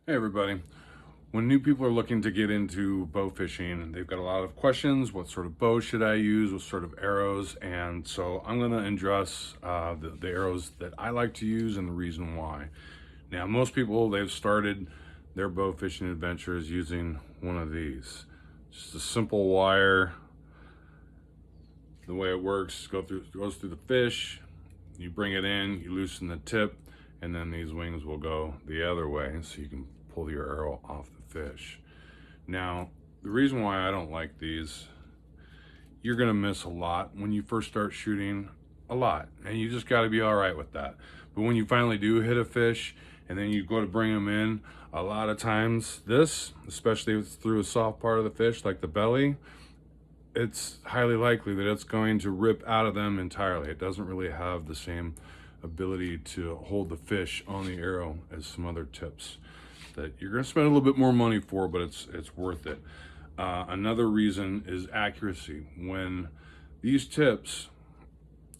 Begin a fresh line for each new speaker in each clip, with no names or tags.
Hey everybody. When new people are looking to get into bow fishing, they've got a lot of questions. What sort of bow should I use? What sort of arrows? And so I'm going to address the arrows that I like to use and the reason why. Now, most people, they've started their bow fishing adventures using one of these. Just a simple wire. The way it works, goes through the fish. You bring it in, you loosen the tip, and then these wings will go the other way so you can pull your arrow off the fish. Now, the reason why I don't like these, you're gonna miss a lot when you first start shooting, a lot, and you just gotta be all right with that. But when you finally do hit a fish and then you go to bring them in, a lot of times this, especially if it's through a soft part of the fish like the belly, it's highly likely that it's going to rip out of them entirely. It doesn't really have the same ability to hold the fish on the arrow as some other tips that you're going to spend a little bit more money for, but it's worth it. Another reason is accuracy. When these tips,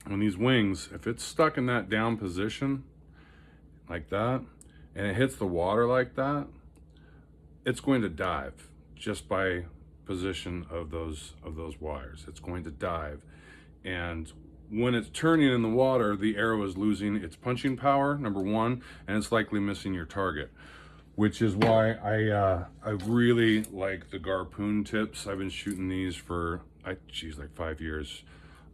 when these wings, if it's stuck in that down position like that and it hits the water like that, it's going to dive just by position of those wires. It's going to dive, and when it's turning in the water, the arrow is losing its punching power, number one, and it's likely missing your target, which is why I really like the Garpoon tips. I've been shooting these for like 5 years.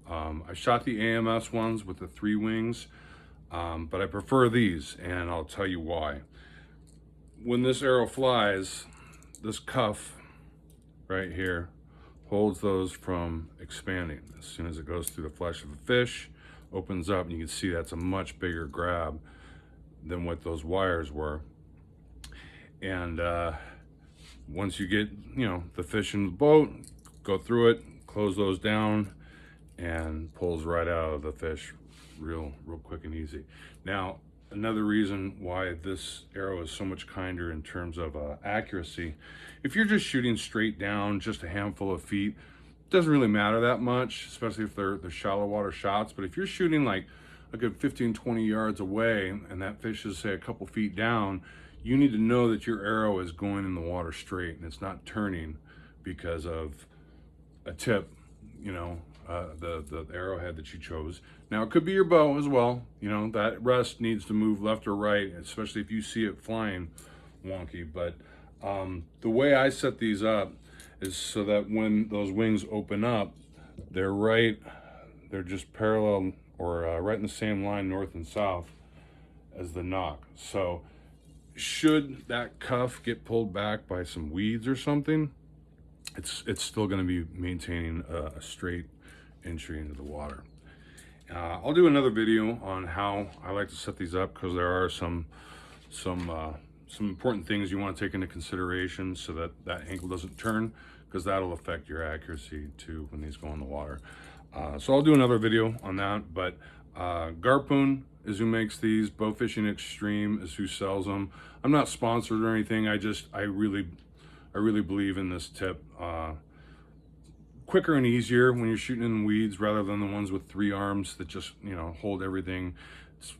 I shot the AMS ones with the 3 wings, but I prefer these, and I'll tell you why. When this arrow flies, this cuff right here holds those from expanding. As soon as it goes through the flesh of the fish, opens up, and you can see that's a much bigger grab than what those wires were. And once you get, the fish in the boat, go through it, close those down, and pulls right out of the fish real quick and easy. Now, another reason why this arrow is so much kinder in terms of accuracy, if you're just shooting straight down, just a handful of feet, it doesn't really matter that much, especially if they're shallow water shots. But if you're shooting like a good 15-20 yards away and that fish is, say, a couple feet down, you need to know that your arrow is going in the water straight and it's not turning because of a tip, the arrowhead that you chose. Now, it could be your bow as well. That rest needs to move left or right, especially if you see it flying wonky. But the way I set these up is so that when those wings open up, they're just parallel or right in the same line, north and south, as the knock. So should that cuff get pulled back by some weeds or something, it's still going to be maintaining a straight entry into the water. I'll do another video on how I like to set these up, because there are some important things you want to take into consideration so that ankle doesn't turn, because that'll affect your accuracy too when these go in the water. So I'll do another video on that. But Garpoon is who makes these. Bowfishing Extreme is who sells them. I'm not sponsored or anything. I really believe in this tip. Quicker and easier when you're shooting in weeds rather than the ones with 3 arms that just hold everything. It's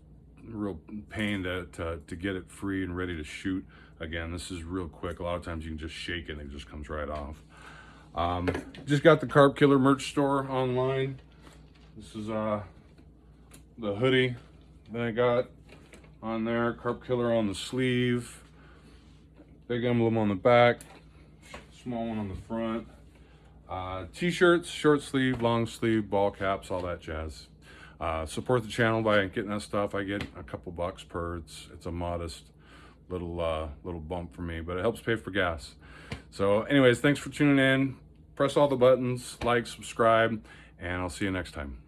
a real pain to get it free and ready to shoot. Again, this is real quick. A lot of times you can just shake it and it just comes right off. Just got the Carp Killer merch store online. This is the hoodie that I got on there. Carp Killer on the sleeve, big emblem on the back, small one on the front. T-shirts, short sleeve, long sleeve, ball caps, all that jazz. Support the channel by getting that stuff. I get a couple bucks per. It's a modest little bump for me, but it helps pay for gas. So anyways, thanks for tuning in. Press all the buttons, like, subscribe, and I'll see you next time.